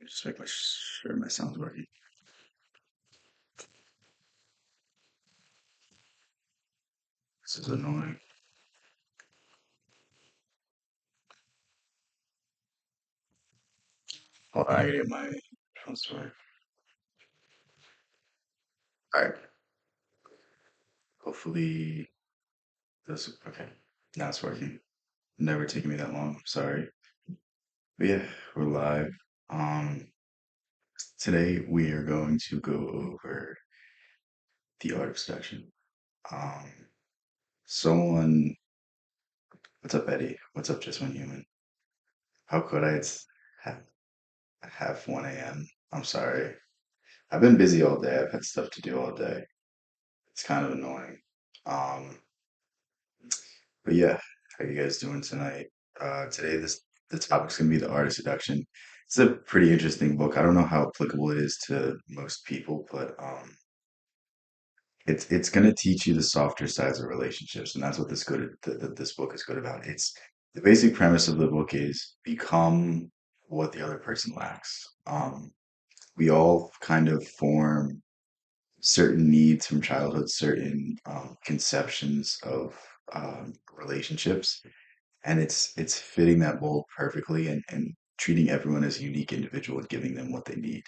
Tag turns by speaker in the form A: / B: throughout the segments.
A: Just make sure my sound's working. This is annoying. Oh, I get my phone's work. All right. Hopefully this. Okay. Now it's working. Never taking me that long. I'm sorry. But yeah, we're live. Um, Today we are going to go over the art of seduction. Um, Someone. What's up, Eddie? What's up, Just One Human? How could I? It's half, half 1 a.m. I'm sorry. I've been busy all day. I've had stuff to do all day. It's kind of annoying. Um, but yeah, how you guys doing tonight? Today, the topic's gonna be the art of seduction. It's a pretty interesting book. I don't know how applicable it is to most people, but it's gonna teach you the softer sides of relationships, and that's what this book is good about. It's the basic premise of the book is become what the other person lacks. We all kind of form certain needs from childhood, certain conceptions of relationships, and it's fitting that mold perfectly and treating everyone as a unique individual and giving them what they need.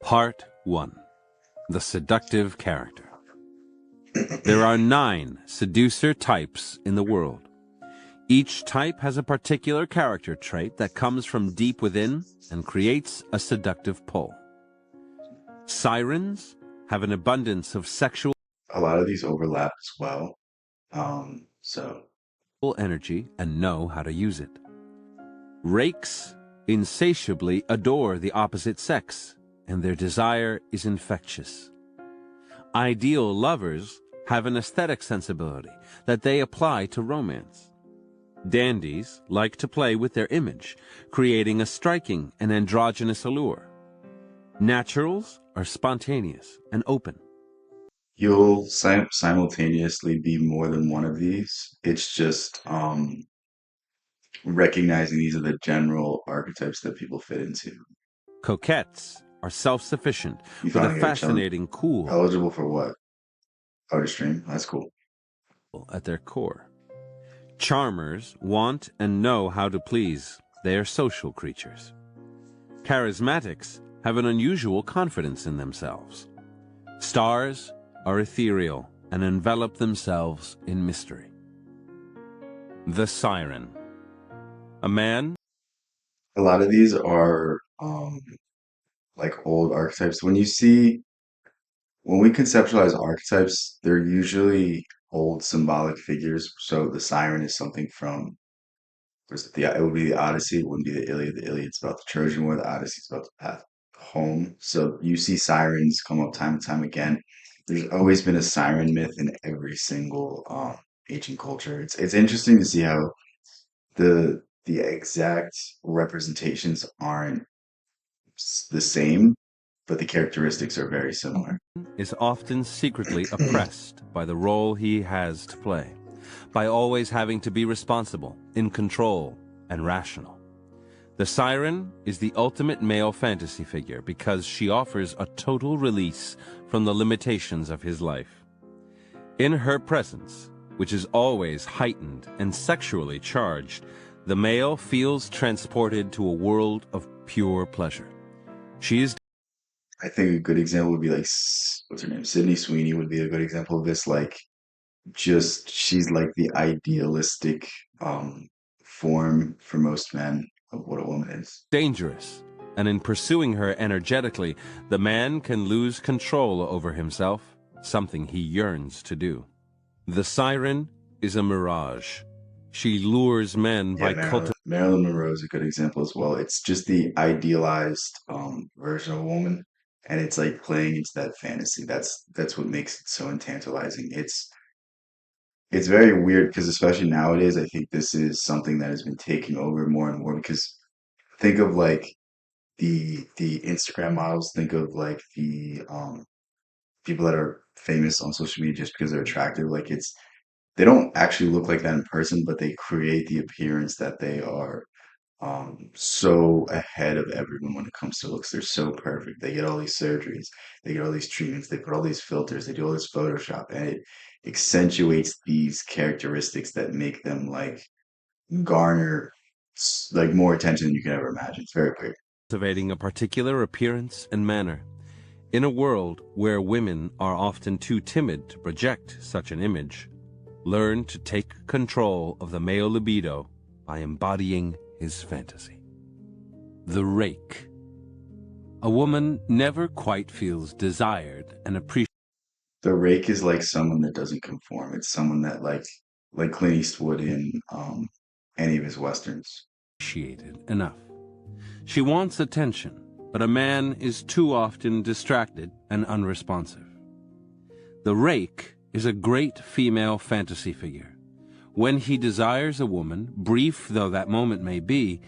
B: Part 1. The Seductive Character. There are 9 seducer types in the world. Each type has a particular character trait that comes from deep within and creates a seductive pull. Sirens have an abundance of sexual
A: A lot of these overlap as well. So
B: energy and know how to use it. Rakes insatiably adore the opposite sex, and their desire is infectious. Ideal lovers have an aesthetic sensibility that they apply to romance. Dandies like to play with their image, creating a striking and androgynous allure. Naturals are spontaneous and open.
A: you'll simultaneously be more than one of these. It's just recognizing these are the general archetypes that people fit into.
B: Coquettes are self-sufficient
A: You
B: with a
A: finally got challenge
B: fascinating cool
A: eligible for what? Artistry. That's cool.
B: at their core. Charmers want and know how to please. They are social creatures. Charismatics have an unusual confidence in themselves. Stars are ethereal and envelop themselves in mystery. The Siren. A man.
A: A lot of these are like old archetypes. When we conceptualize archetypes, they're usually old symbolic figures. So the siren is something from it would be the Odyssey, it wouldn't be the Iliad. The Iliad's about the Trojan War, the Odyssey's about the path home. So you see sirens come up time and time again. There's always been a siren myth in every single ancient culture. It's interesting to see how the exact representations aren't the same, but the characteristics are very similar.
B: Is often secretly oppressed by the role he has to play, by always having to be responsible, in control, and rational. The Siren is the ultimate male fantasy figure because she offers a total release from the limitations of his life. In her presence, which is always heightened and sexually charged, the male feels transported to a world of pure pleasure. She is
A: I think a good example would be like what's her name? Sydney Sweeney would be a good example of this. Like just she's like the idealistic form for most men of what a woman is.
B: dangerous, and in pursuing her energetically, the man can lose control over himself, something he yearns to do. The Siren is a mirage. She lures men
A: Yeah,
B: by cultivating
A: Marilyn Monroe is a good example as well. It's just the idealized version of a woman, and it's like playing into that fantasy. That's what makes it so tantalizing. It's very weird because especially nowadays, I think this is something that has been taking over more and more because think of like the Instagram models, think of like the people that are famous on social media just because they're attractive. Like they don't actually look like that in person, but they create the appearance that they are so ahead of everyone when it comes to looks. They're so perfect. They get all these surgeries, they get all these treatments, they put all these filters, they do all this Photoshop, and it accentuates these characteristics that make them like garner like more attention than you can ever imagine. It's very weird.
B: Cultivating a particular appearance and manner. In a world where women are often too timid to project such an image, learn to take control of the male libido by embodying his fantasy. The rake. A woman never quite feels desired and
A: The rake is like someone that doesn't conform. It's someone that like Clint Eastwood in any of his westerns.
B: appreciated enough. She wants attention, but a man is too often distracted and unresponsive. The rake is a great female fantasy figure. When he desires a woman, brief though that moment may be,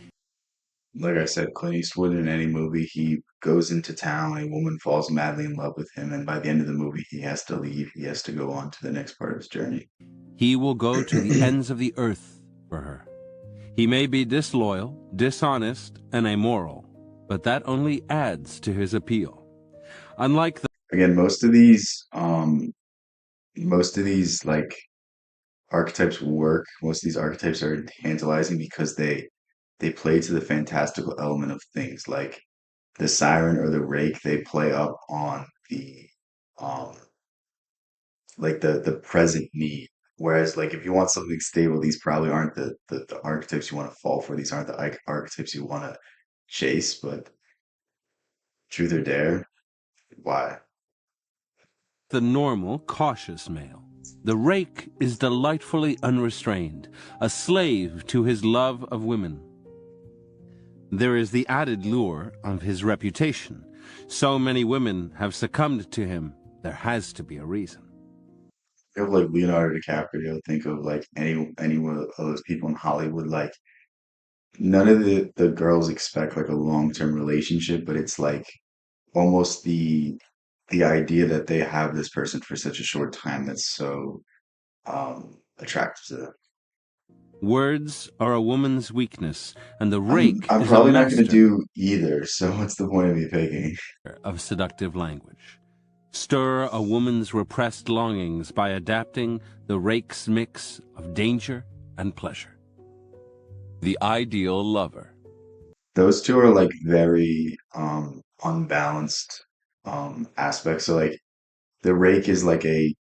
A: Like I said, Clint Eastwood in any movie, he goes into town, a woman falls madly in love with him, and by the end of the movie, he has to leave. He has to go on to the next part of his journey.
B: he will go to the ends of the earth for her. He may be disloyal, dishonest, and amoral, but that only adds to his appeal. Unlike the
A: Again, most of these like archetypes work. Most of these archetypes are tantalizing because they play to the fantastical element of things. Like the siren or the rake, they play up on the um like the present need. Whereas like if you want something stable, these probably aren't the archetypes you want to fall for. These aren't the archetypes you want to chase, but truth or dare, why?
B: the normal, cautious male, the rake is delightfully unrestrained, a slave to his love of women. There is the added lure of his reputation. So many women have succumbed to him, there has to be a reason.
A: Think of like Leonardo DiCaprio, think of like any one of those people in Hollywood, like none of the girls expect like a long-term relationship, but it's like almost the idea that they have this person for such a short time that's so attractive to them.
B: Words are a woman's weakness, and the
A: I'm
B: rake
A: I'm
B: is a
A: probably not gonna
B: master
A: do either, so what's the point of me picking?
B: of seductive language. Stir a woman's repressed longings by adapting the rake's mix of danger and pleasure. The ideal lover.
A: Those two are like very unbalanced aspects. So like the rake is like a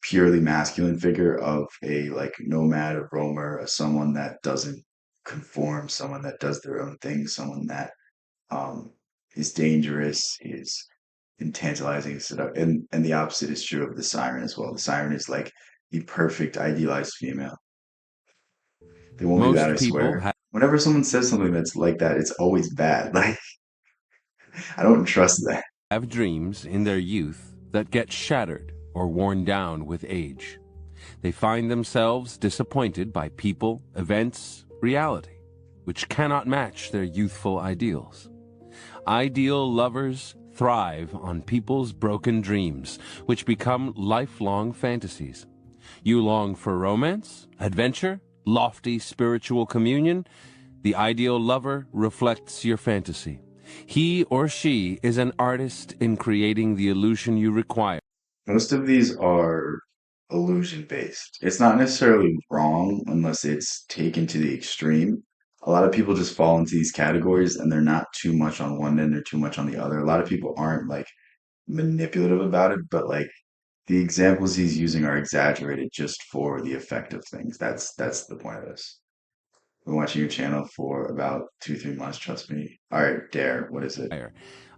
A: purely masculine figure of a like nomad, a roamer, someone that doesn't conform, someone that does their own thing, someone that um, is dangerous, is tantalizing, and the opposite is true of the siren as well. The siren is like the perfect idealized female. They won't be bad,
B: Most
A: I
B: people
A: swear. Whenever someone says something that's like that, it's always bad. Like I don't trust that.
B: have dreams in their youth that get shattered or worn down with age. They find themselves disappointed by people, events, reality, which cannot match their youthful ideals. Ideal lovers thrive on people's broken dreams, which become lifelong fantasies. You long for romance, adventure, lofty spiritual communion. The ideal lover reflects your fantasy. He or she is an artist in creating the illusion you require.
A: Most of these are illusion based. It's not necessarily wrong unless it's taken to the extreme. A lot of people just fall into these categories and they're not too much on one end or too much on the other. A lot of people aren't like manipulative about it, but like the examples he's using are exaggerated just for the effect of things. That's the point of this. Been watching your channel for about 2, 3 months, trust me. All right, Dare, what is it?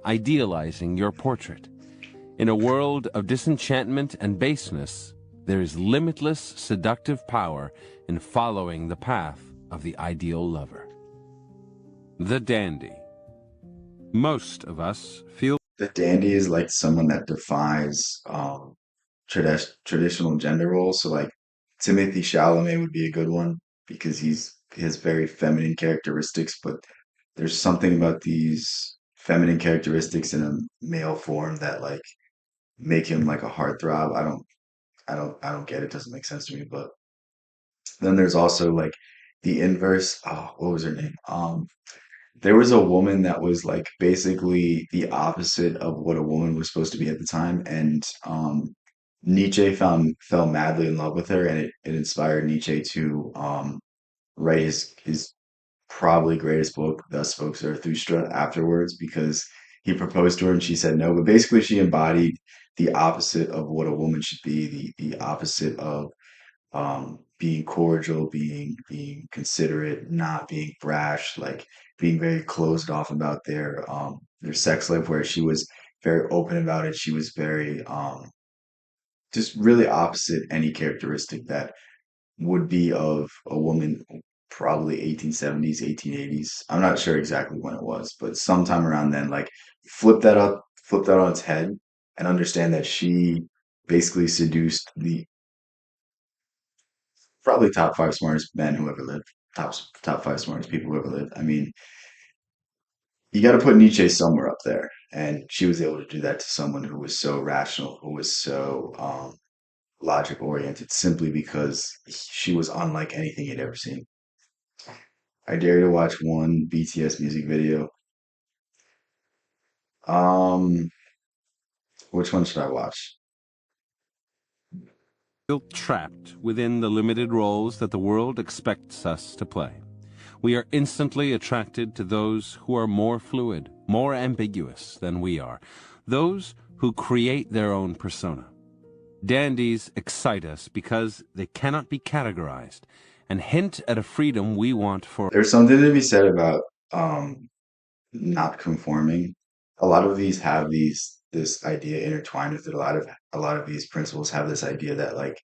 B: Idealizing your portrait. In a world of disenchantment and baseness, there is limitless seductive power in following the path of the ideal lover. The dandy. Most of us feel
A: The dandy is like someone that defies traditional gender roles. So like Timothy Chalamet would be a good one because he has very feminine characteristics, but there's something about these feminine characteristics in a male form that like make him like a heartthrob. I don't get it. Doesn't make sense to me. But then there's also like the inverse. Oh, what was her name? There was a woman that was like basically the opposite of what a woman was supposed to be at the time, and Nietzsche found fell madly in love with her, and it inspired Nietzsche to write his probably greatest book, Thus Spoke Zarathustra, afterwards because he proposed to her and she said no. But basically, she embodied the opposite of what a woman should be, the opposite of being cordial, being considerate, not being brash, like being very closed off about their sex life, where she was very open about it. She was very just really opposite any characteristic that would be of a woman probably 1870s, 1880s. I'm not sure exactly when it was, but sometime around then, like flip that on its head and understand that she basically seduced the probably top five smartest men who ever lived, top five smartest people who ever lived. I mean, you got to put Nietzsche somewhere up there, and she was able to do that to someone who was so rational, who was so logic oriented, simply because she was unlike anything he'd ever seen. I dare you to watch one BTS music video. Um, which one should I watch?
B: Feel trapped within the limited roles that the world expects us to play. We are instantly attracted to those who are more fluid, more ambiguous than we are, those who create their own persona. Dandies excite us because they cannot be categorized and hint at a freedom we want for.
A: There's something to be said about um not conforming. A lot of these have this idea intertwined with it. A lot of these principles have this idea that like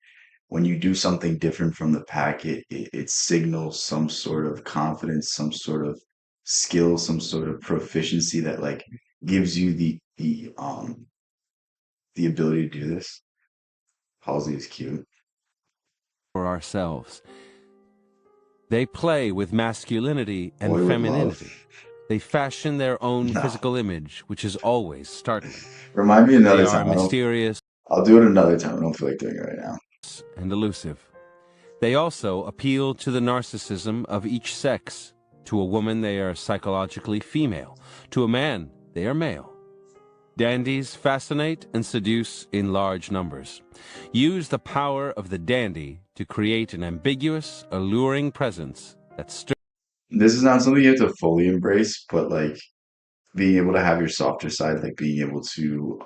A: when you do something different from the pack, it signals some sort of confidence, some sort of skill, some sort of proficiency that like gives you the ability to do this. Halsey is cute.
B: Ourselves. They play with masculinity and
A: Boy with love.
B: femininity. They fashion their own
A: No.
B: physical image, which is always startling.
A: Remind me
B: They
A: another
B: are
A: time.
B: mysterious
A: I'll do it another time. I don't feel like doing it right now.
B: and elusive. They also appeal to the narcissism of each sex. To a woman, they are psychologically female. To a man, they are male. Dandies fascinate and seduce in large numbers. Use the power of the dandy to create an ambiguous, alluring presence that stirs.
A: This is not something you have to fully embrace, but like being able to have your softer side, like being able to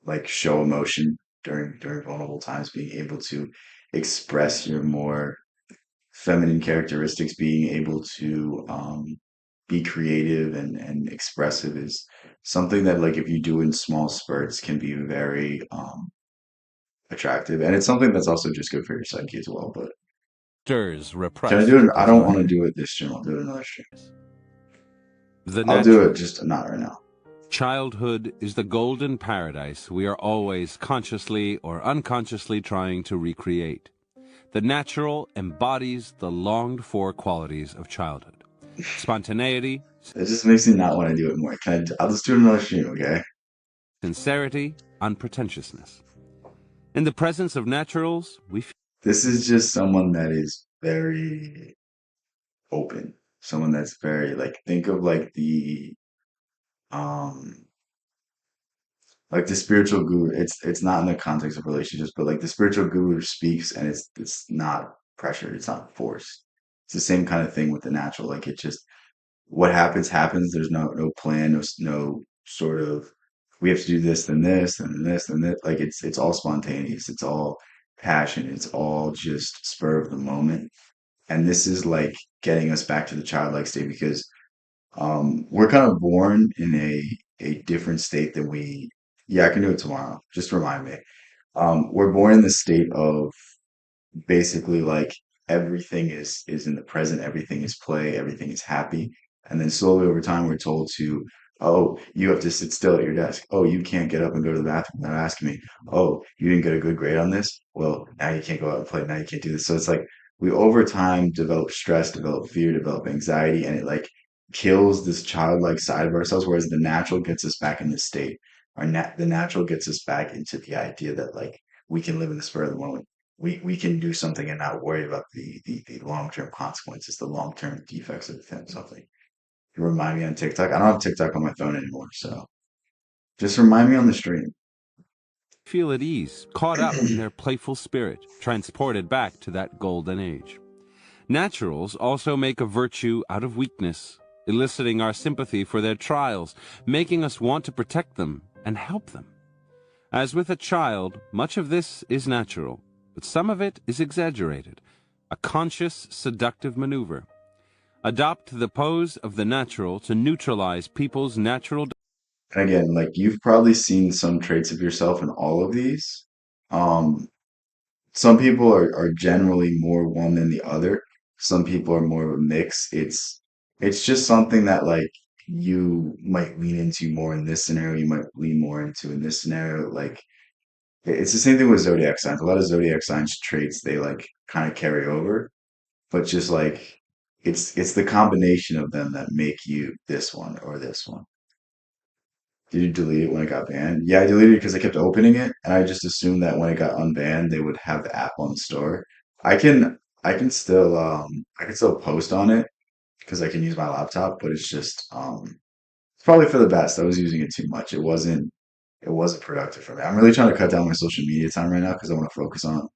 A: like show emotion during vulnerable times, being able to express your more feminine characteristics, being able to be creative and expressive is something that like if you do in small spurts can be very attractive, and it's something that's also just good for your psyche as well. But can I do
B: Repressed
A: it? I don't want to
B: desire.
A: do it this stream. I'll do it another stream.
B: The
A: I'll do it
B: natural.
A: just not right now.
B: Childhood is the golden paradise we are always consciously or unconsciously trying to recreate. The natural embodies the longed-for qualities of childhood. Spontaneity,
A: It just makes me not want to do it more. I'll just do another stream, okay?
B: sincerity, unpretentiousness. In the presence of naturals, we feel
A: This is just someone that is very open. Someone that's very like think of um like the spiritual guru. It's not in the context of relationships, but like the spiritual guru speaks and it's not pressured, it's not forced. It's the same kind of thing with the natural. Like it just what happens happens. There's no plan, no sort of we have to do this, then this, and then this, and this. Like it's all spontaneous. It's all passion. It's all just spur of the moment. And this is like getting us back to the childlike state because we're kind of born in a different state than we. Yeah, I can do it tomorrow. Just remind me. We're born in the state of basically like everything is in the present, everything is play, everything is happy, and then slowly over time we're told to, oh, you have to sit still at your desk. Oh, you can't get up and go to the bathroom without asking me. Oh, you didn't get a good grade on this. Well, now you can't go out and play. Now you can't do this. So it's like we over time develop stress, develop fear, develop anxiety, and it like kills this childlike side of ourselves. Whereas the natural gets us back in this state. The natural gets us back into the idea that like we can live in the spur of the moment we can do something and not worry about the long term consequences, the long term defects of something. You remind me on TikTok. I don't have TikTok on my phone anymore, so just remind me on the stream.
B: Feel at ease, caught up in their playful spirit, transported back to that golden age. Naturals also make a virtue out of weakness, eliciting our sympathy for their trials, making us want to protect them and help them. As with a child, much of this is natural, but some of it is exaggerated, a conscious, seductive maneuver. Adopt the pose of the natural to neutralize people's natural.
A: And again, like you've probably seen some traits of yourself in all of these. Um, some people are generally more one than the other. Some people are more of a mix. It's just something that like you might lean into more in this scenario, you might lean more into in this scenario. Like it's the same thing with zodiac signs. A lot of zodiac signs traits they like kind of carry over, but just like it's the combination of them that make you this one or this one. Did you delete it when it got banned? Yeah, I deleted it because I kept opening it, and I just assumed that when it got unbanned, they would have the app on the store. I can still post on it because I can use my laptop, but it's probably for the best. I was using it too much. It wasn't productive for me. I'm really trying to cut down my social media time right now because I want to focus on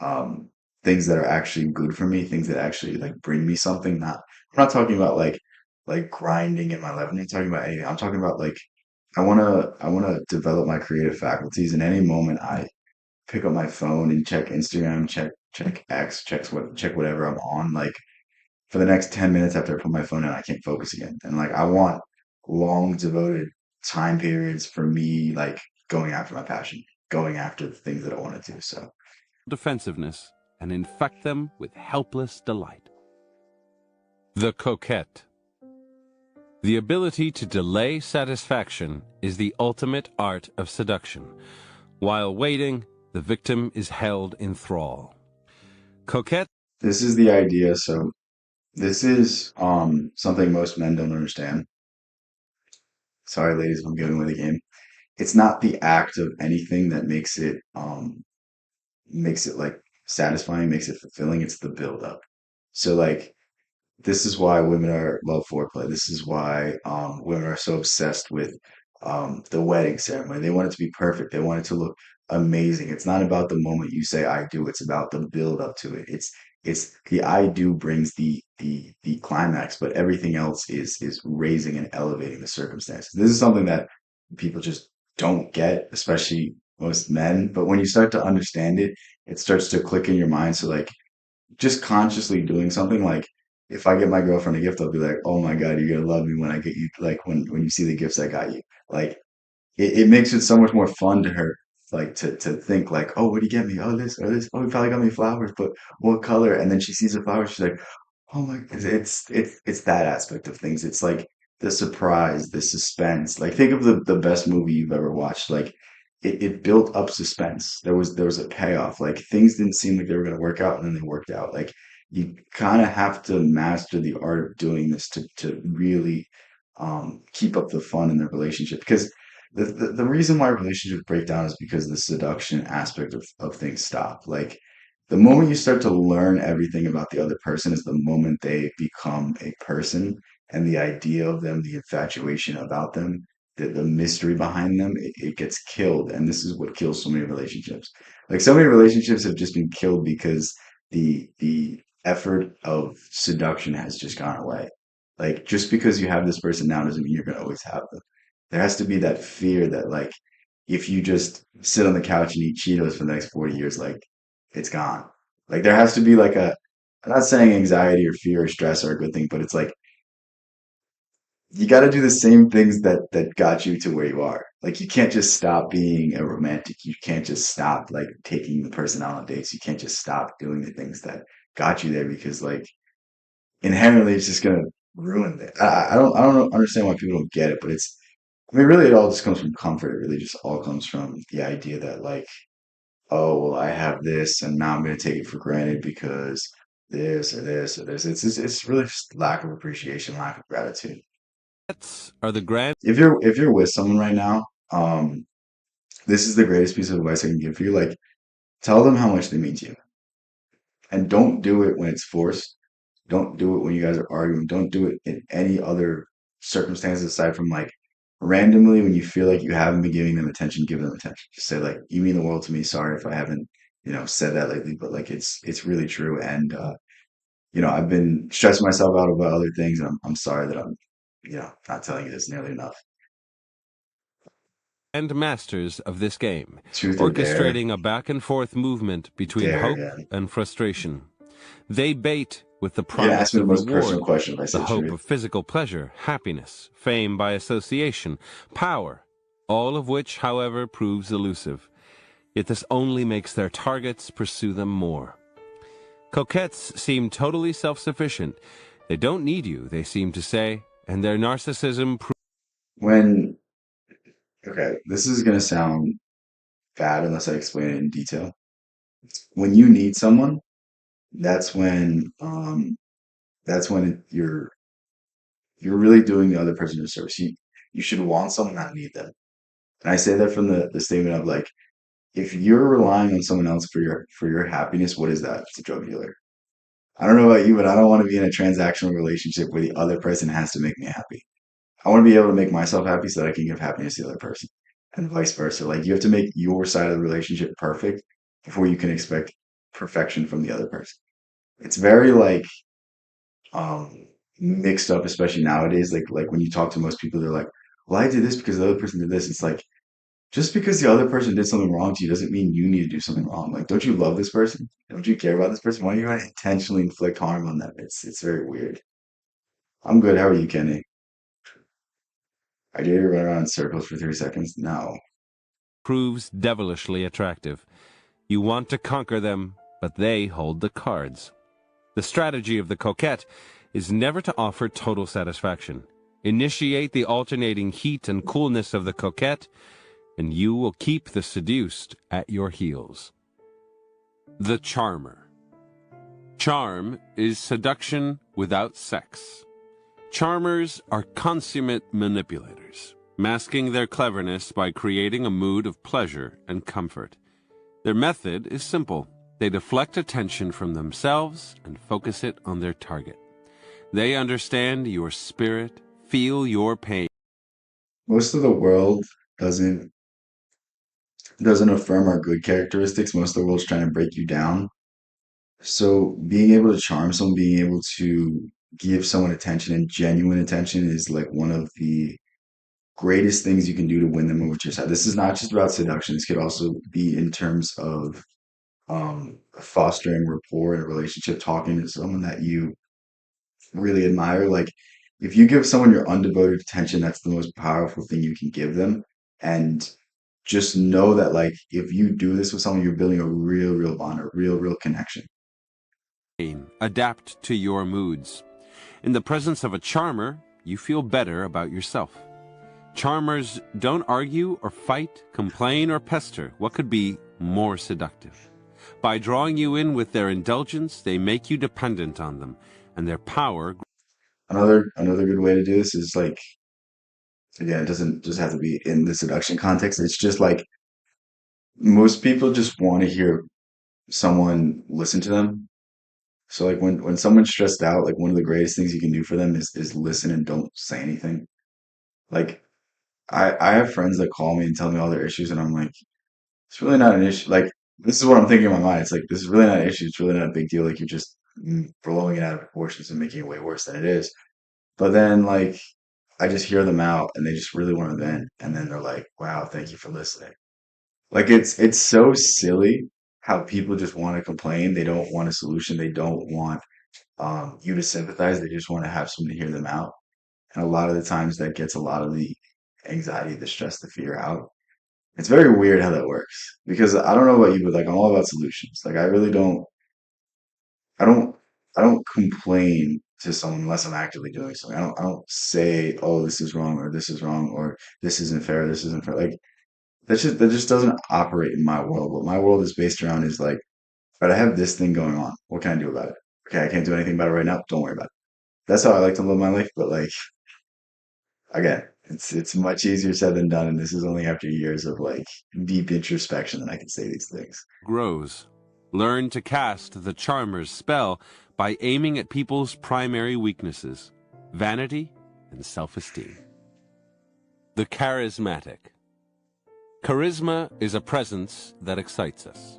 A: um things that are actually good for me, things that actually like bring me something. I'm not talking about like grinding in my life. I'm not talking about anything. I'm talking about like I wanna develop my creative faculties. And any moment I pick up my phone and check Instagram, check X, check whatever I'm on, like for the next 10 minutes after I put my phone down, I can't focus again. And like I want long devoted time periods for me like going after my passion, going after the things that I want to do. So
B: Defensiveness and infect them with helpless delight. The coquette. The ability to delay satisfaction is the ultimate art of seduction. While waiting, the victim is held in thrall. Coquette.
A: this is the idea. So this is something most men don't understand. Sorry, ladies, if I'm giving away the game. It's not the act of anything that makes it like satisfying, makes it fulfilling. It's the build up. So like this is why women are love foreplay. This is why women are so obsessed with the wedding ceremony. They want it to be perfect. They want it to look amazing. It's not about the moment you say I do. It's about the build up to it. It's the I do brings the climax, but everything else is raising and elevating the circumstances. This is something that people just don't get, especially most men. But when you start to understand it, it starts to click in your mind. So like just consciously doing something like if I get my girlfriend a gift, I'll be like, oh my God, you're gonna love me when I get you like when you see the gifts I got you. Like it makes it so much more fun to her, like to think like, oh, what did you get me? Oh, this or this. Oh, he probably got me flowers, but what color? And then she sees the flowers, she's like, oh my, it's that aspect of things. It's like the surprise, the suspense. Like think of the best movie you've ever watched. Like it built up suspense. There was a payoff. Like things didn't seem like they were gonna work out, and then they worked out. Like you kind of have to master the art of doing this to really keep up the fun in the relationship because the reason why relationships break down is because the seduction aspect of things stop. Like the moment you start to learn everything about the other person is the moment they become a person and the idea of them, the infatuation about them, the mystery behind them, it gets killed. And this is what kills so many relationships. Like so many relationships have just been killed because the effort of seduction has just gone away. Like just because you have this person now doesn't mean you're gonna always have them. There has to be that fear that like if you just sit on the couch and eat Cheetos for the next 40 years, like it's gone. Like there has to be like I'm not saying anxiety or fear or stress are a good thing, but it's like you got to do the same things that got you to where you are. Like you can't just stop being a romantic. You can't just stop like taking the person out on dates. You can't just stop doing the things that got you there because like inherently it's just gonna ruin it. I don't understand why people don't get it, but I mean really it all just comes from comfort. It really just all comes from the idea that like, oh well I have this and now I'm gonna take it for granted because this or this or this. It's really just lack of appreciation, lack of gratitude.
B: Are the grand.
A: If you're with someone right now, this is the greatest piece of advice I can give you. Like tell them how much they mean to you. And don't do it when it's forced. Don't do it when you guys are arguing. Don't do it in any other circumstances aside from like randomly when you feel like you haven't been giving them attention, give them attention. Just say like, you mean the world to me. Sorry if I haven't, said that lately, but like it's really true. And I've been stressing myself out about other things, and I'm sorry that I'm, not telling you this nearly enough.
B: And masters of this game,
A: Truth or dare,
B: orchestrating a back and forth movement between
A: dare,
B: hope
A: yeah.
B: and frustration. They bait with the
A: You're gonna ask
B: promise
A: me the
B: of
A: most personal
B: reward,
A: question if I
B: the
A: say
B: hope
A: truth.
B: of physical pleasure, happiness, fame by association, power, all of which, however, proves elusive. Yet this only makes their targets pursue them more. Coquettes seem totally self-sufficient. They don't need you, they seem to say, and their narcissism
A: When Okay, this is gonna sound bad unless I explain it in detail. When you need someone, that's when you're really doing the other person a service. You should want someone, not need them. And I say that from the statement of like, if you're relying on someone else for your happiness, what is that? It's a drug dealer. I don't know about you, but I don't want to be in a transactional relationship where the other person has to make me happy. I want to be able to make myself happy so that I can give happiness to the other person, and vice versa. Like you have to make your side of the relationship perfect before you can expect perfection from the other person. It's very like mixed up, especially nowadays. Like when you talk to most people, they're like, "Well, I did this because the other person did this." It's like just because the other person did something wrong to you doesn't mean you need to do something wrong. Like, don't you love this person? Don't you care about this person? Why are you going to intentionally inflict harm on them? It's very weird. I'm good. How are you, Kenny? I dare you to run around in circles for 3 seconds? No.
B: proves devilishly attractive. You want to conquer them, but they hold the cards. The strategy of the coquette is never to offer total satisfaction. Initiate the alternating heat and coolness of the coquette, and you will keep the seduced at your heels. The charmer. Charm is seduction without sex. Charmers are consummate manipulators, masking their cleverness by creating a mood of pleasure and comfort. Their method is simple. They deflect attention from themselves and focus it on their target. They understand your spirit, feel your pain.
A: Most of the world doesn't doesn't affirm our good characteristics. Most of the world's trying to break you down. So being able to charm someone, being able to give someone attention and genuine attention is like one of the greatest things you can do to win them over to your side. This is not just about seduction. This could also be in terms of fostering rapport in a relationship, talking to someone that you really admire. Like if you give someone your undevoted attention, that's the most powerful thing you can give them. And just know that like if you do this with someone, you're building a real bond, a real connection.
B: Adapt to your moods. In the presence of a charmer, you feel better about yourself. Charmers don't argue or fight, complain or pester. What could be more seductive? By drawing you in with their indulgence, they make you dependent on them, and their power.
A: Another good way to do this is like again, it doesn't just have to be in the seduction context. It's just like most people just want to hear someone listen to them. So like when someone's stressed out, like one of the greatest things you can do for them is listen and don't say anything. Like I have friends that call me and tell me all their issues, and I'm like, it's really not an issue. Like this is what I'm thinking in my mind. It's like this is really not an issue. It's really not a big deal. Like you're just blowing it out of proportions and making it way worse than it is. But then like I just hear them out, and they just really want to vent, and then they're like, "Wow, thank you for listening." Like it's so silly how people just want to complain. They don't want a solution. They don't want you to sympathize. They just want to have someone to hear them out. And a lot of the times that gets a lot of the anxiety, the stress, the fear out. It's very weird how that works because I don't know about you, but like I'm all about solutions. Like I really I don't, I don't complain to someone unless I'm actively doing something. I don't say, oh, this is wrong or this is wrong or this isn't fair. This isn't fair. Like that just doesn't operate in my world. What my world is based around is like, but I have this thing going on. What can I do about it? Okay, I can't do anything about it right now. Don't worry about it. That's how I like to live my life. But like again, it's much easier said than done, and this is only after years of like deep introspection that I can say these things.
B: Grows. Learn to cast the charmer's spell by aiming at people's primary weaknesses, vanity and self-esteem. The charismatic. Charisma is a presence that excites us.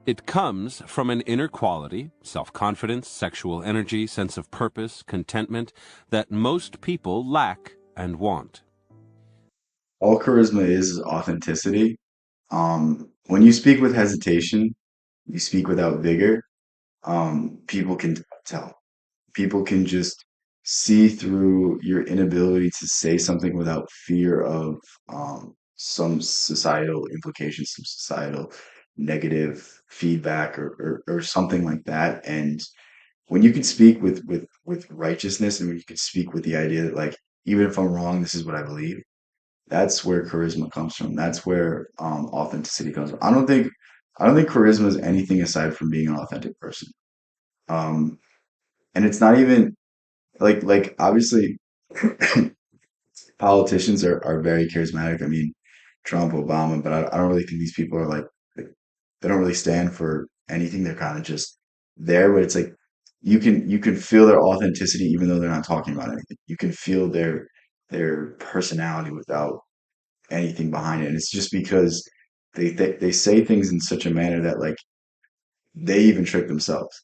B: It comes from an inner quality, self-confidence, sexual energy, sense of purpose, contentment, that most people lack and want.
A: All charisma is authenticity. When you speak with hesitation, you speak without vigor, people can tell. People can just see through your inability to say something without fear of some societal implications, some societal negative feedback or something like that. And when you can speak with righteousness and when you can speak with the idea that like even if I'm wrong, this is what I believe, that's where charisma comes from. That's where authenticity comes from. I don't think charisma is anything aside from being an authentic person. Um, and it's not even like obviously politicians are very charismatic. I mean, Trump, Obama, but I don't really think these people are like they don't really stand for anything. They're kind of just there, but it's like you can feel their authenticity even though they're not talking about anything. You can feel their personality without anything behind it. And it's just because they say things in such a manner that like they even trick themselves.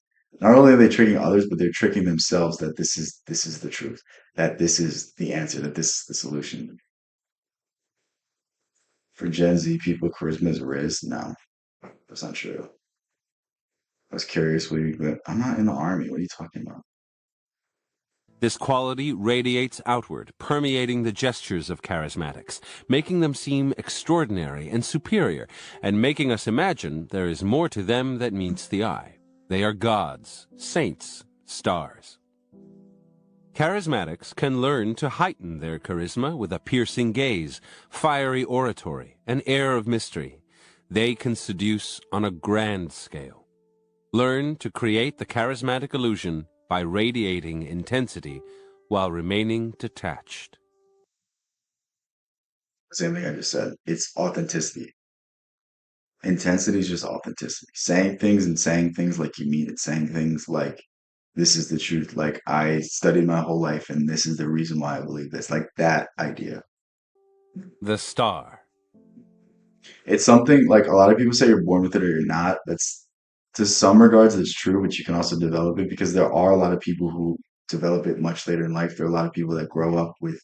A: Not only are they tricking others, but they're tricking themselves that this is the truth, that this is the answer, that this is the solution. For Gen Z people, charisma is riz. No, that's not true. I was curious but I'm not in the army. What are you talking about?
B: This quality radiates outward, permeating the gestures of charismatics, making them seem extraordinary and superior, and making us imagine there is more to them than meets the eye. They are gods, saints, stars. Charismatics can learn to heighten their charisma with a piercing gaze, fiery oratory, an air of mystery. They can seduce on a grand scale. Learn to create the charismatic illusion by radiating intensity while remaining detached.
A: Same thing I just said. It's authenticity. Intensity is just authenticity. Saying things like you mean it. Saying things like this is the truth. Like I studied my whole life and this is the reason why I believe this. Like that idea.
B: The star.
A: It's something like a lot of people say you're born with it or you're not. That's to some regards it's true, but you can also develop it because there are a lot of people who develop it much later in life. There are a lot of people that grow up with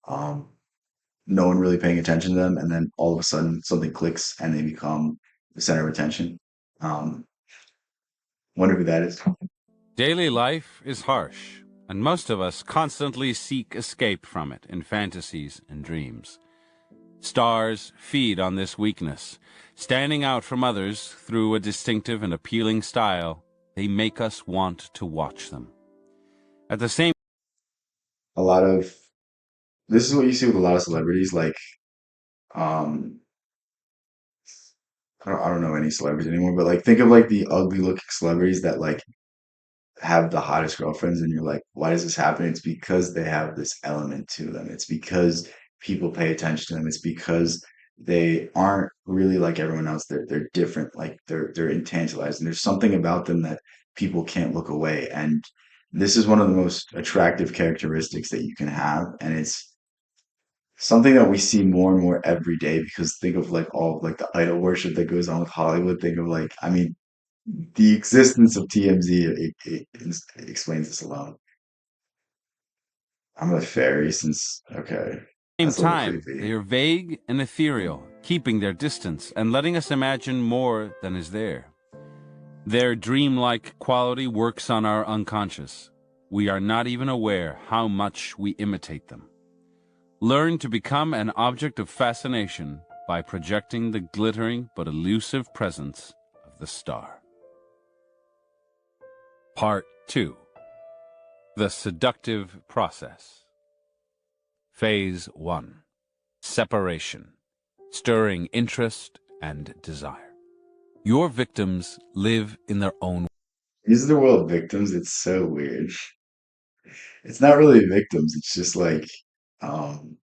A: um, no one really paying attention to them, and then all of a sudden something clicks and they become the center of attention. Um, Wonder who that is.
B: Daily life is harsh, and most of us constantly seek escape from it in fantasies and dreams. Stars feed on this weakness. Standing out from others through a distinctive and appealing style, they make us want to watch them. At the same
A: A lot of this is what you see with a lot of celebrities. Like um, I don't know any celebrities anymore, but like think of like the ugly looking celebrities that like have the hottest girlfriends and you're like, why does this happen? It's because they have this element to them. It's because people pay attention to them. It's because they aren't really like everyone else. They're different. Like they're intangibilized. And there's something about them that people can't look away. And this is one of the most attractive characteristics that you can have. And it's something that we see more and more every day because think of like all of like the idol worship that goes on with Hollywood. Think of like, I mean, the existence of TMZ it explains this alone. I'm a fairy since okay, that's a little
B: time,
A: creepy.
B: they are vague and ethereal, keeping their distance and letting us imagine more than is there. Their dreamlike quality works on our unconscious. We are not even aware how much we imitate them. Learn to become an object of fascination by projecting the glittering but elusive presence of the star. Part 2. The Seductive Process. Phase 1. Separation. Stirring interest and desire. Your victims live in their own.
A: These are the world victims. It's so weird. It's not really victims. It's just like um,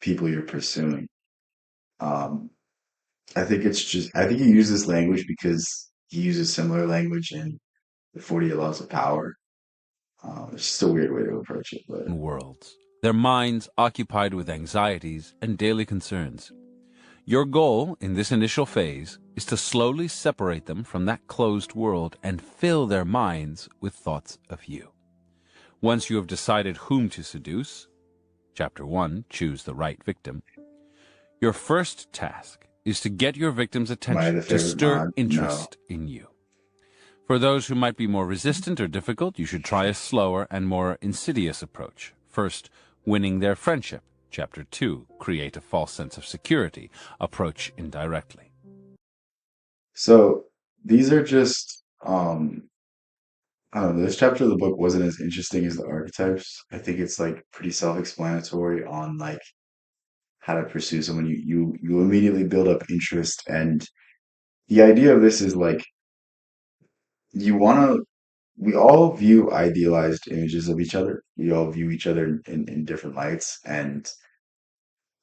A: people you're pursuing. Um, I think you use this language because he uses similar language in the 48 Laws of Power. It's just a weird way to approach it, but
B: worlds, their minds occupied with anxieties and daily concerns. Your goal in this initial phase is to slowly separate them from that closed world and fill their minds with thoughts of you. Once you have decided whom to seduce, Chapter 1, Choose the Right Victim, your first task is to get your victim's
A: am I
B: attention,
A: the
B: to
A: favorite
B: stir
A: mod? No.
B: interest in you. For those who might be more resistant or difficult, you should try a slower and more insidious approach. First, winning their friendship. Chapter 2, Create a false sense of security. Approach indirectly.
A: So these are just I don't know, this chapter of the book wasn't as interesting as the archetypes. I think it's like pretty self-explanatory on like how to pursue someone. You immediately build up interest, and the idea of this is like you want to. We all view idealized images of each other. We all view each other in different lights, and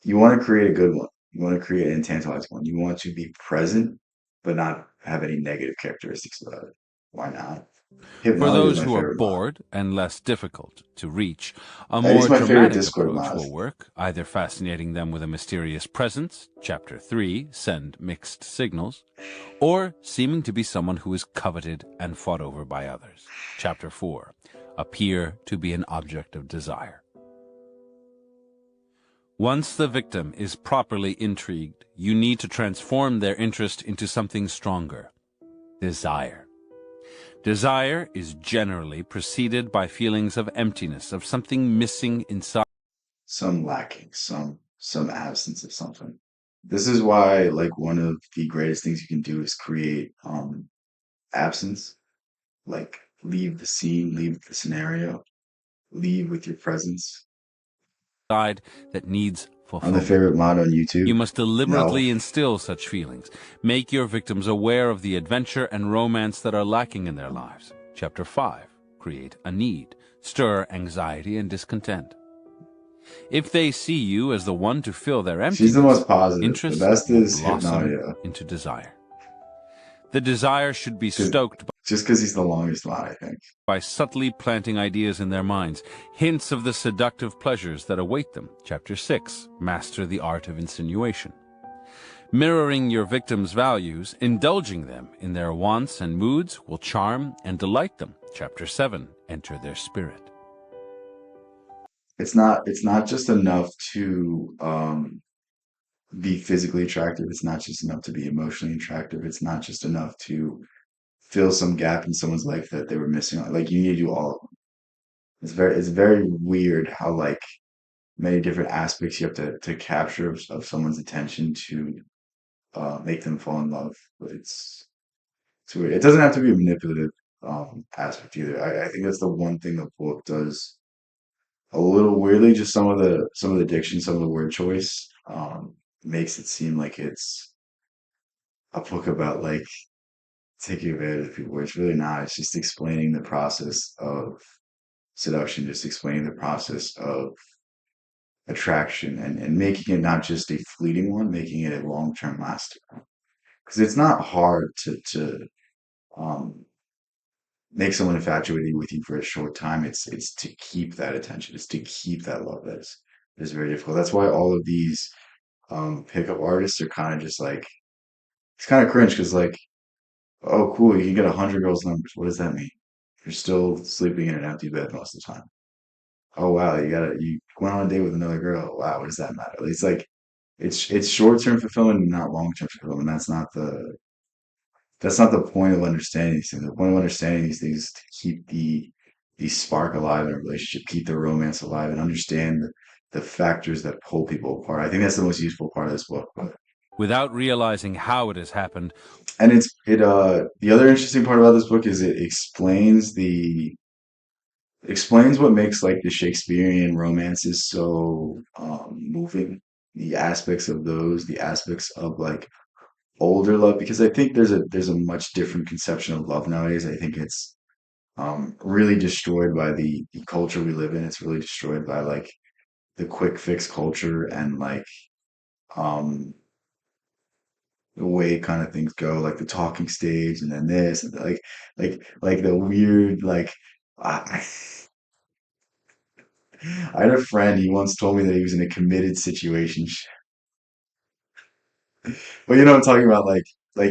A: you want to create a good one. You want to create an tantalizing one. You want to be present, but not have any negative characteristics about it. Why not?
B: For
A: Hypnotic is
B: those
A: my
B: who are
A: favorite mod.
B: bored and less difficult to reach, a
A: And it's
B: more
A: my favorite
B: dramatic
A: Discord
B: approach
A: mod.
B: will work, either fascinating them with a mysterious presence, Chapter 3, Send Mixed Signals, or seeming to be someone who is coveted and fought over by others, Chapter 4, Appear to be an object of desire. Once the victim is properly intrigued, you need to transform their interest into something stronger, desire. Desire is generally preceded by feelings of emptiness, of something missing inside.
A: Some lacking, some absence of something. This is why like one of the greatest things you can do is create absence, like leave the scene, leave the scenario, leave with your presence.
B: That needs
A: I'm the
B: fulfillment.
A: favorite mod on
B: You
A: YouTube.
B: must
A: No.
B: deliberately instill such feelings. Make your victims aware of the adventure and romance that are lacking in their lives. Chapter 5. Create a need. Stir anxiety and discontent. If they see you as the one to fill their
A: She's the
B: emptiness,
A: most positive. The
B: interest
A: best
B: will
A: is
B: blossom
A: Hypnodia.
B: into desire. The desire should be
A: Cause,
B: stoked
A: just because he's the longest mod, I think.
B: by subtly planting ideas in their minds, hints of the seductive pleasures that await them. Chapter 6. Master the art of insinuation. Mirroring your victim's values, indulging them in their wants and moods will charm and delight them. Chapter 7. Enter their spirit.
A: It's not just enough to be physically attractive. It's not just enough to be emotionally attractive. It's not just enough to fill some gap in someone's life that they were missing. Like you need to do all of them. It's very weird how like many different aspects you have to capture of someone's attention to make them fall in love. But it's weird. It doesn't have to be a manipulative aspect either. I think that's the one thing the book does a little weirdly. Just some of the diction, some of the word choice makes it seem like it's a book about like taking advantage of people. Where it's really not. It's just explaining the process of seduction, just explaining the process of attraction and making it not just a fleeting one, making it a long-term lasting one. Because it's not hard to um, make someone infatuated with you for a short time. It's to keep that attention. It's to keep that love. That is very difficult. That's why all of these pickup artists are kind of just like it's kind of cringe because like, oh cool, you can get 100 girls' numbers. What does that mean? You're still sleeping in an empty bed most of the time. Oh wow, you went on a date with another girl. Wow, what does that matter? It's like it's short-term fulfillment and not long-term fulfillment. That's not the point of understanding these things. The point of understanding these things is to keep the spark alive in a relationship, keep the romance alive, and understand the factors that pull people apart. I think that's the most useful part of this book.
B: Without realizing how it has happened,
A: And the other interesting part about this book is it explains what makes like the Shakespearean romances so moving, the aspects of those, the aspects of like older love, because I think there's a much different conception of love nowadays. I think it's really destroyed by the culture we live in. It's really destroyed by like the quick fix culture and um the way kind of things go, like the talking stage, and then this, and like the weird like. I, I had a friend. He once told me that he was in a committed situation. But you know what I'm talking about? Like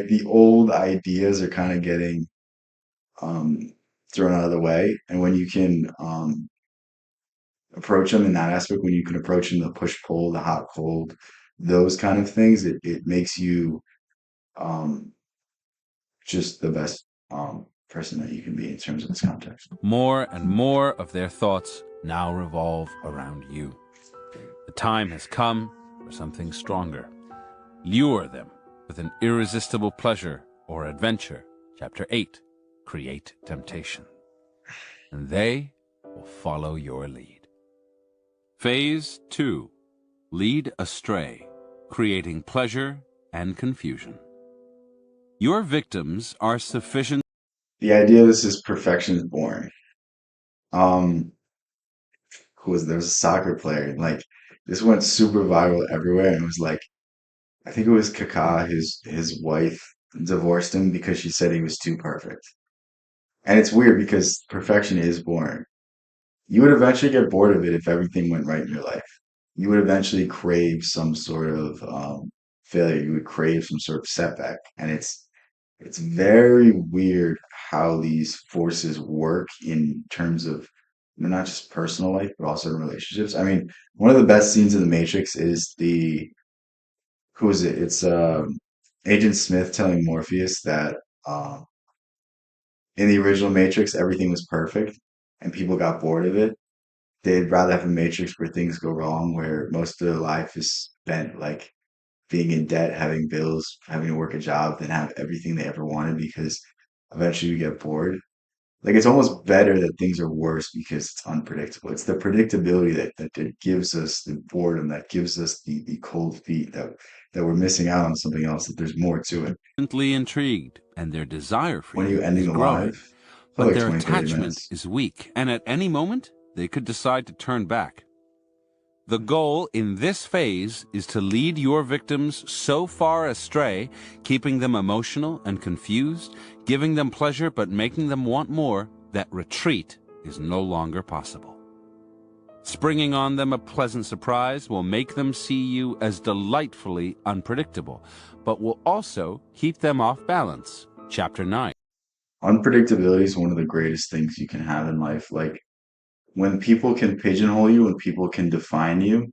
A: the old ideas are kind of getting um thrown out of the way, and when you can approach them in that aspect, when you can approach them the push pull, the hot cold, those kind of things, it makes you um just the best person that you can be in terms of this context.
B: More and more of their thoughts now revolve around you. The time has come for something stronger. Lure them with an irresistible pleasure or adventure. Chapter 8, Create Temptation. And they will follow your lead. Phase 2, Lead Astray, Creating Pleasure and Confusion. Your victims are sufficient.
A: The idea of this is perfection is boring. Um, who was there was a soccer player, like this went super viral everywhere, and it was like I think it was Kaká, his wife divorced him because she said he was too perfect. And it's weird because perfection is boring. You would eventually get bored of it if everything went right in your life. You would eventually crave some sort of failure. You would crave some sort of setback, and it's very weird how these forces work in terms of not just personal life but also in relationships. I mean, one of the best scenes in The Matrix is the who is it? It's Agent Smith telling Morpheus that um, in the original Matrix everything was perfect and people got bored of it. They'd rather have a Matrix where things go wrong, where most of their life is spent like being in debt, having bills, having to work a job, than have everything they ever wanted because eventually you get bored. Like it's almost better that things are worse because it's unpredictable. It's the predictability that gives us the boredom, that gives us the cold feet that we're missing out on something else, that there's more to it.
B: Intrigued, and their desire for
A: When are you
B: you is
A: ending alive?
B: growing.
A: For
B: But
A: like
B: their
A: 20, 30
B: attachment
A: minutes.
B: is weak, and at any moment, they could decide to turn back. The goal in this phase is to lead your victims so far astray, keeping them emotional and confused, giving them pleasure but making them want more, that retreat is no longer possible. Springing on them a pleasant surprise will make them see you as delightfully unpredictable, but will also keep them off balance. Chapter 9.
A: Unpredictability is one of the greatest things you can have in life. Like when people can pigeonhole you, when people can define you,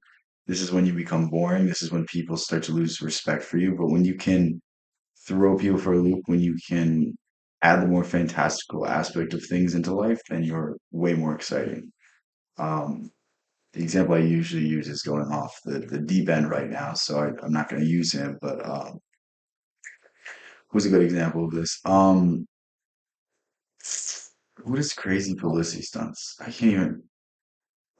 A: this is when you become boring. This is when people start to lose respect for you. But when you can throw people for a loop, when you can add the more fantastical aspect of things into life, then you're way more exciting. Um, the example I usually use is going off the deep end right now, so I'm not going to use him. But who's a good example of this? What is crazy publicity stunts? I can't even.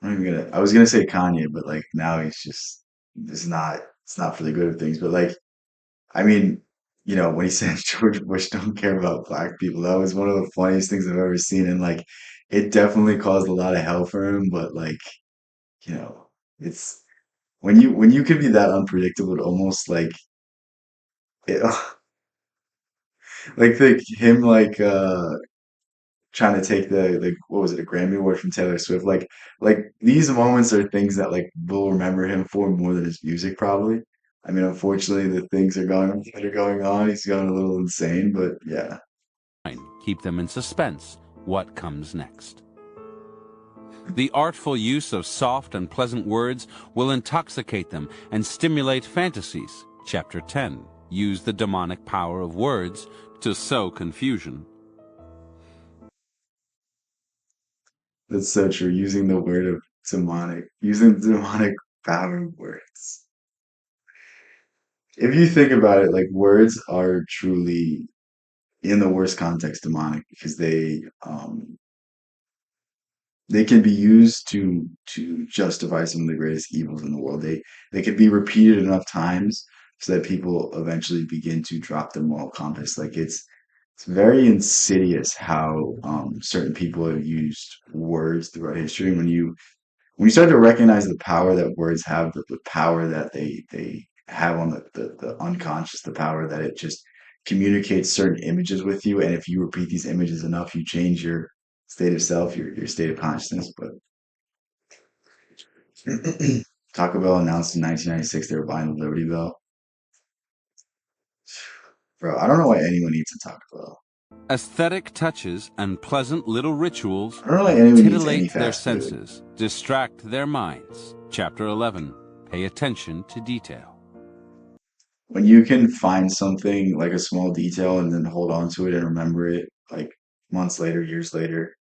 A: I'm not even gonna. I was gonna say Kanye, but like now he's just. It's not. It's not for the good of things. But like, I mean, you know, when he said George Bush don't care about black people, that was one of the funniest things I've ever seen, and like, it definitely caused a lot of hell for him. But like, you know, it's when you can be that unpredictable, it almost like it, like the him like trying to take the like what was it, a Grammy award from Taylor Swift. Like these moments are things that like we'll remember him for more than his music probably. I mean, unfortunately, the things are going that are going on. He's going a little insane, but yeah,
B: Keep them in suspense. What comes next? The artful use of soft and pleasant words will intoxicate them and stimulate fantasies. Chapter 10. Use the demonic power of words to sow confusion.
A: that's so true. Using the word of demonic, using the demonic power of words. If you think about it, like words are truly in the worst context demonic because they can be used to justify some of the greatest evils in the world. They can be repeated enough times so that people eventually begin to drop their moral compass. Like it's very insidious how certain people have used words throughout history. And when you start to recognize the power that words have, the power that they have on the unconscious, the power that it just communicates certain images with you. And if you repeat these images enough, you change your state of self, your state of consciousness. But Taco Bell announced in 1996 they were buying the Liberty Bell. Bro, I don't know why anyone eats a Taco Bell.
B: Aesthetic touches and pleasant little rituals
A: I don't know why anyone eats any
B: titillate their
A: fast food.
B: senses, distract their minds. Chapter 11. Pay attention to detail.
A: When you can find something like a small detail and then hold on to it and remember it like months later, years later,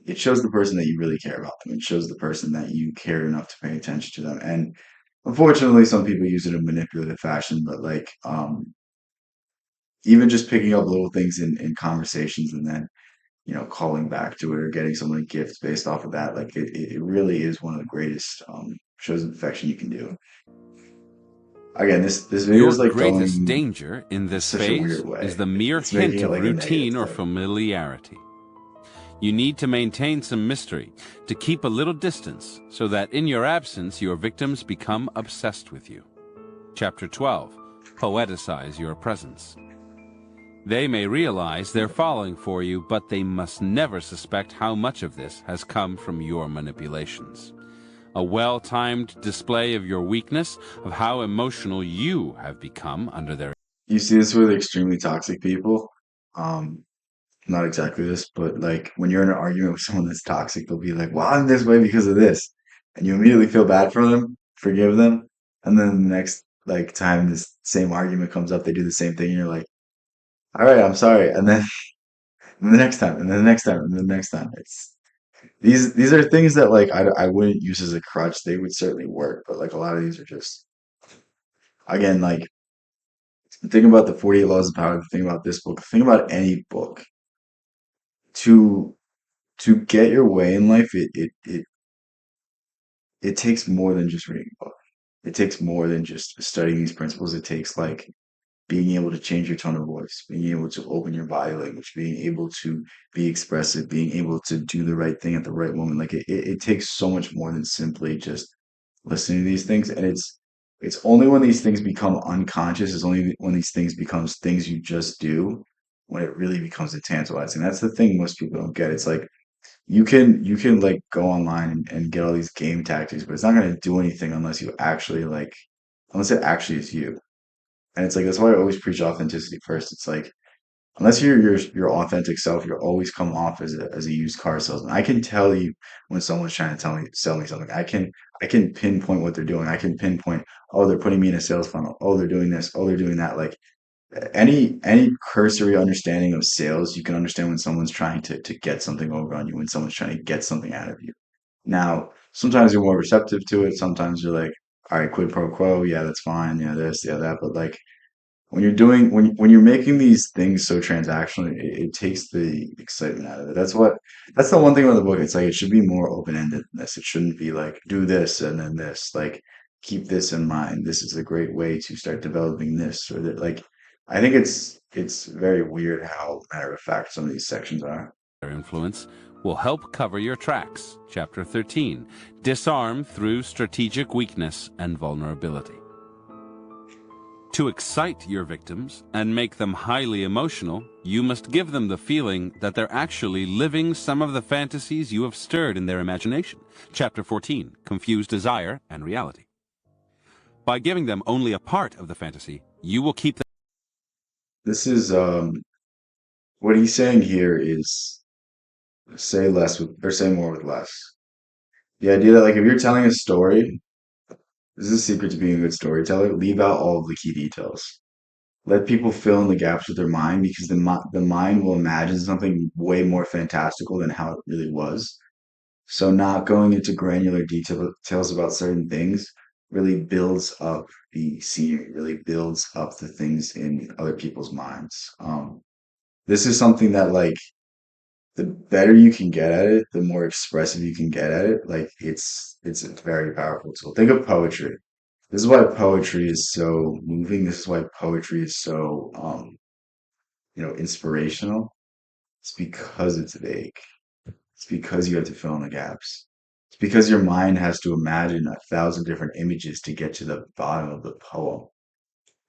A: it shows the person that you really care about them. It shows the person that you care enough to pay attention to them. And unfortunately, some people use it in manipulative fashion, but like even just picking up little things in conversations and then calling back to it or getting someone a gift based off of that, like it really is one of the greatest shows of affection you can do. Again, this video
B: Your
A: is like
B: greatest
A: going
B: danger in this
A: such a
B: phase
A: weird way.
B: is the mere
A: It's making
B: hint
A: it
B: of
A: like a negative
B: routine or
A: thing.
B: familiarity. You need to maintain some mystery, to keep a little distance, so that in your absence your victims become obsessed with you. Chapter 12. Poeticize your presence. They may realize they're falling for you, but they must never suspect how much of this has come from your manipulations. A well-timed display of your weakness, of how emotional you have become under their...
A: You see this with extremely toxic people. Um, Not exactly this, but like when you're in an argument with someone that's toxic, they'll be like, "Well, I'm this way because of this," and you immediately feel bad for them, forgive them, and then the next like time this same argument comes up, they do the same thing, and you're like, "All right, I'm sorry," and then and the next time, and then the next time, and the next time. It's these are things that like I wouldn't use as a crutch. They would certainly work, but like a lot of these are just again like think about the 48 Laws of Power. Think about this book. Think about any book to get your way in life. It takes more than just reading a book. It takes more than just studying these principles. It takes like being able to change your tone of voice, being able to open your body language, being able to be expressive, being able to do the right thing at the right moment. Like it takes so much more than simply just listening to these things. And it's only when these things become unconscious, it's only when these things becomes things you just do, when it really becomes a tantalizing. That's the thing most people don't get. It's like you can like go online and get all these game tactics, but it's not going to do anything unless you actually like unless it actually is you. And it's like that's why I always preach authenticity first. It's like unless you're your authentic self, you're always come off as a used car salesman. I can tell you when someone's trying to sell me something. I can pinpoint what they're doing. I can pinpoint, oh, they're putting me in a sales funnel. Oh, they're doing this. Oh, they're doing that. Like any cursory understanding of sales, you can understand when someone's trying to get something over on you, when someone's trying to get something out of you. Now, sometimes you're more receptive to it. Sometimes you're like, all right, quid pro quo. Yeah, that's fine. Yeah, this, yeah, that. But like when you're making these things so transactional, it takes the excitement out of it. That's the one thing about the book. It's like it should be more open-ended than this. It shouldn't be like do this and then this. Like keep this in mind. This is a great way to start developing this or that. Like I think it's very weird how matter of fact some of these sections are.
B: Their influence will help cover your tracks. Chapter 13. Disarm through strategic weakness and vulnerability. To excite your victims and make them highly emotional, you must give them the feeling that they're actually living some of the fantasies you have stirred in their imagination. Chapter 14. Confuse desire and reality. By giving them only a part of the fantasy, you will keep them...
A: This is what he's saying here is say less with or say more with less. The idea that like if you're telling a story, this is a secret to being a good storyteller. Leave out all of the key details. Let people fill in the gaps with their mind because the mind will imagine something way more fantastical than how it really was. So not going into granular details about certain things really builds up the scenery, really builds up the things in other people's minds. This is something that like the better you can get at it, the more expressive you can get at it. Like it's a very powerful tool. Think of poetry. This is why poetry is so moving. This is why poetry is so inspirational. It's because it's vague. It's because you have to fill in the gaps. because your mind has to imagine 1,000 different images to get to the bottom of the poem.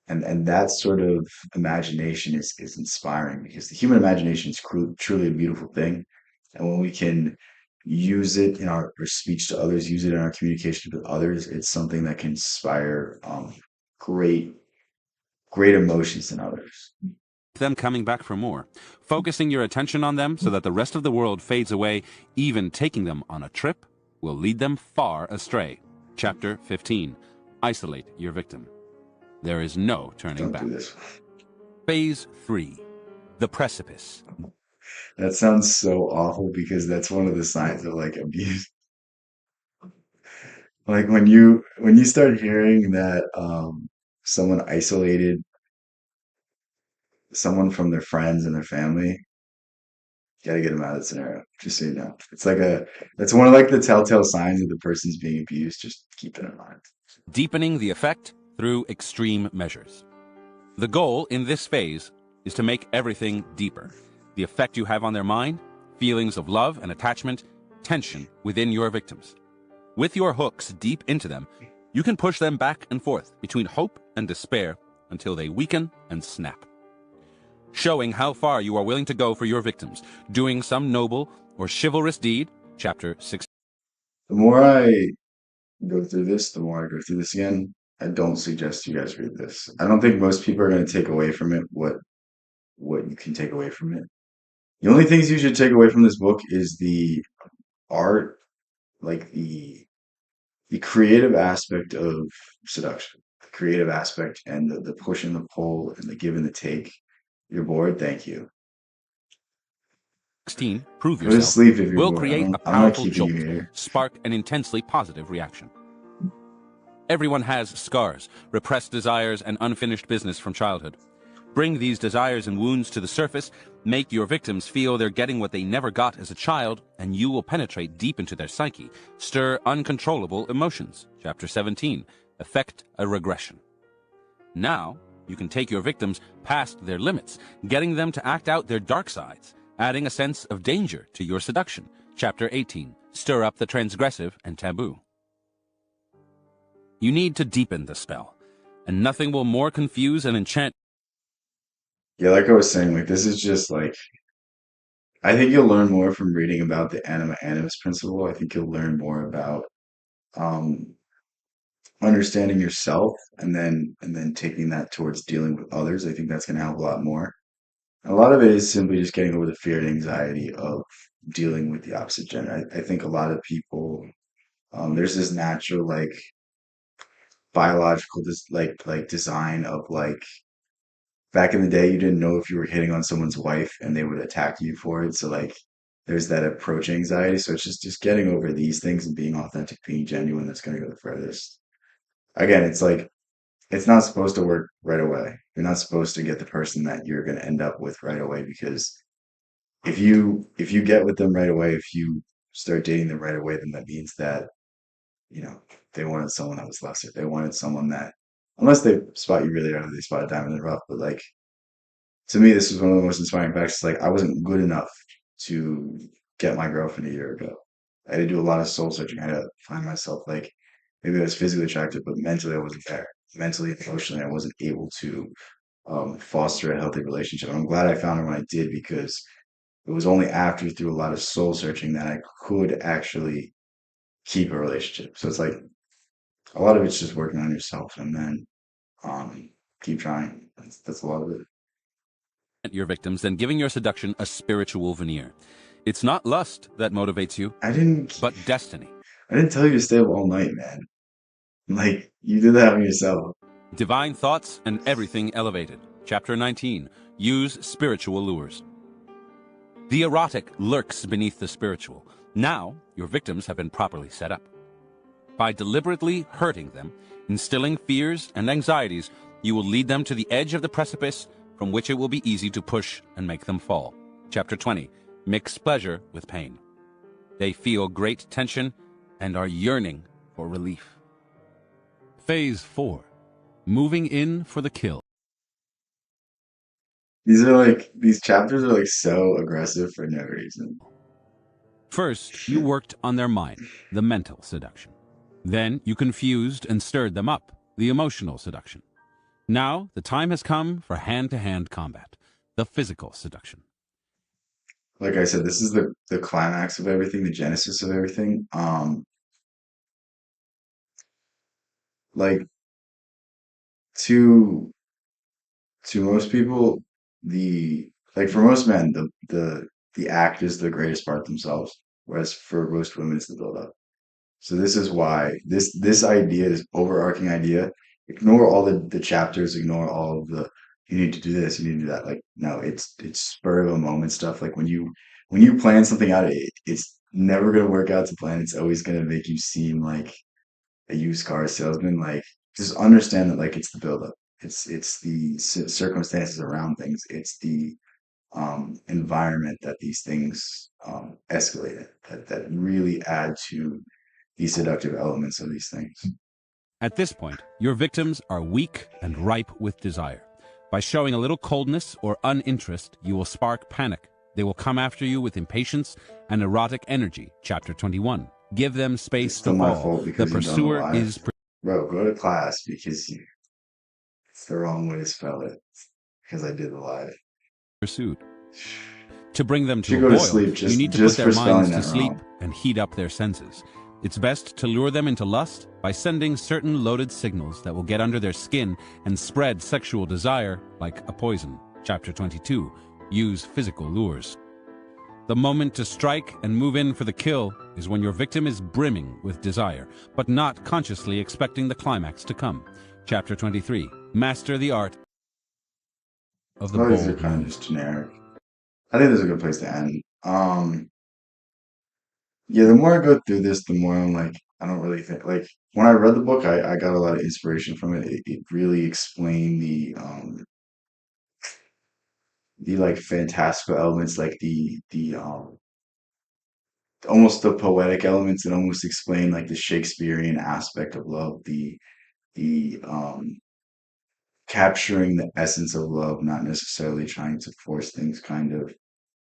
A: And that sort of imagination is inspiring because the human imagination is truly a beautiful thing. And when we can use it in our speech to others, use it in our communication with others, it's something that can inspire great, great emotions in others.
B: Them coming back for more. Focusing your attention on them so that the rest of the world fades away, even taking them on a trip, will lead them far astray. Chapter 15. Isolate your victim. There is no turning
A: Don't do
B: back.
A: this.
B: Phase 3. The precipice.
A: That sounds so awful because that's one of the signs of like abuse. Like when you start hearing that someone isolated someone from their friends and their family, you gotta get them out of the scenario. Just so you know. That's one of like the telltale signs that the person's being abused. Just keep it in mind.
B: Deepening the effect through extreme measures. The goal in this phase is to make everything deeper. The effect you have on their mind, feelings of love and attachment, tension within your victims. With your hooks deep into them, you can push them back and forth between hope and despair until they weaken and snap. Showing how far you are willing to go for your victims, doing some noble or chivalrous deed, chapter 6.
A: The more I go through this, the more I go through this again. I don't suggest you guys read this. I don't think most people are going to take away from it what you can take away from it. The only things you should take away from this book is the art, like the creative aspect of seduction, the creative aspect and the push and the pull and the give and the take. You're bored? Thank you.
B: 16, prove
A: Go to
B: yourself,
A: sleep if you're
B: will
A: bored.
B: create a
A: I'm not
B: powerful
A: keeping you
B: jolt,
A: here.
B: spark an intensely positive reaction. Everyone has scars, repressed desires, and unfinished business from childhood. Bring these desires and wounds to the surface, make your victims feel they're getting what they never got as a child, and you will penetrate deep into their psyche, stir uncontrollable emotions. Chapter 17, effect a regression. Now, you can take your victims past their limits, getting them to act out their dark sides, adding a sense of danger to your seduction. Chapter 18, stir up the transgressive and taboo. You need to deepen the spell, and nothing will more confuse and enchant.
A: Yeah, like I was saying, like this is just like I think you'll learn more from reading about the anima animus principle. I think you'll learn more about um understanding yourself and then taking that towards dealing with others. I think that's going to help a lot more. A lot of it is simply just getting over the fear and anxiety of dealing with the opposite gender. I think a lot of people, there's this natural like biological like design of like back in the day you didn't know if you were hitting on someone's wife and they would attack you for it. So like there's that approach anxiety. So it's just getting over these things and being authentic, being genuine that's going to go the furthest. Again, it's like it's not supposed to work right away. You're not supposed to get the person that you're going to end up with right away because if you get with them right away, if you start dating them right away, then that means that you know they wanted someone that was lesser. They wanted someone that unless they spot you really early, they spot a diamond in the rough. But like to me, this was one of the most inspiring facts. Like I wasn't good enough to get my girlfriend a year ago. I had to do a lot of soul searching. I had to find myself like maybe I was physically attractive, but mentally I wasn't there. Mentally and emotionally, I wasn't able to foster a healthy relationship. I'm glad I found her when I did because it was only after through a lot of soul searching that I could actually keep a relationship. So it's like a lot of it's just working on yourself and then keep trying. That's a lot of it.
B: Your victims than giving your seduction a spiritual veneer. It's not lust that motivates you,
A: I didn't
B: but destiny.
A: I didn't tell you to stay up all night, man. Like you did that on yourself.
B: Divine thoughts and everything elevated. Chapter 19. Use spiritual lures. The erotic lurks beneath the spiritual. Now, your victims have been properly set up. By deliberately hurting them, instilling fears and anxieties, you will lead them to the edge of the precipice from which it will be easy to push and make them fall. Chapter 20. Mix pleasure with pain. They feel great tension and are yearning for relief. Phase 4. Moving in for the kill.
A: These chapters are like so aggressive for no reason.
C: First, you worked on their mind, the mental seduction. Then you confused and stirred them up, the emotional seduction. Now the time has come for hand-to-hand combat, the physical seduction.
A: Like I said, this is the climax of everything, the genesis of everything. Like to most people, the like for most men, the act is the greatest part themselves, whereas for most women, it's the build up. So this is why this idea, this overarching idea, ignore all the chapters, ignore all of the you need to do this, you need to do that. Like no, it's spur of a moment stuff. Like when you plan something out, it's never gonna work out to plan. It's always gonna make you seem like a used car salesman. Like just understand that like it's the buildup. It's the circumstances around things. It's the environment that these things escalate in, that really add to the seductive elements of these things.
C: At this point, your victims are weak and ripe with desire. By showing a little coldness or uninterest, you will spark panic. They will come after you with impatience and erotic energy. Chapter 21. Give them
A: It's
C: space to
A: still my
C: fall.
A: fault
C: The
A: because you've done the
C: pursuer
A: live.
C: is
A: Bro, go to class because it's the wrong way to spell it. Because I did the live.
C: pursued. To bring them to
A: Should
C: a
A: go to
C: boil,
A: sleep
C: you need to put
A: just
C: their
A: for spelling
C: minds to
A: that
C: sleep
A: wrong.
C: and heat up their senses. It's best to lure them into lust by sending certain loaded signals that will get under their skin and spread sexual desire like a poison. Chapter 22. Use physical lures. The moment to strike and move in for the kill is when your victim is brimming with desire, but not consciously expecting the climax to come. Chapter 23. Master the art of the
A: All these are
C: bold
A: kind of just
C: move.
A: generic. I think this is a good place to end. Yeah, the more I go through this, the more I'm like, I don't really think like when I read the book, I got a lot of inspiration from it. It really explained the like fantastical elements, like the almost the poetic elements and almost explain like the Shakespearean aspect of love, the capturing the essence of love, not necessarily trying to force things, kind of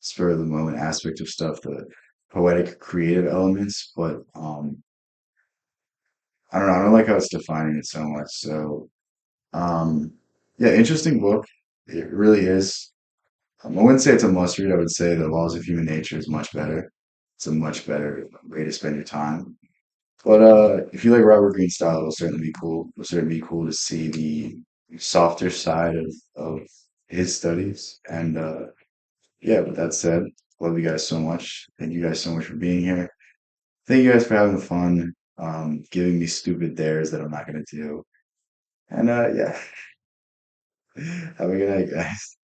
A: spur of the moment aspect of stuff, the poetic creative elements, but I don't know, I don't like how it's defining it so much. So yeah, interesting book. It really is. I wouldn't say it's a must read. I would say The Laws of Human Nature is much better. It's a much better way to spend your time. But if you like Robert Greene's style, it'll certainly be cool. It'll certainly be cool to see the softer side of his studies. And yeah, with that said, love you guys so much. Thank you guys so much for being here. Thank you guys for having fun, giving me stupid dares that I'm not gonna do. And yeah, have a good night, guys.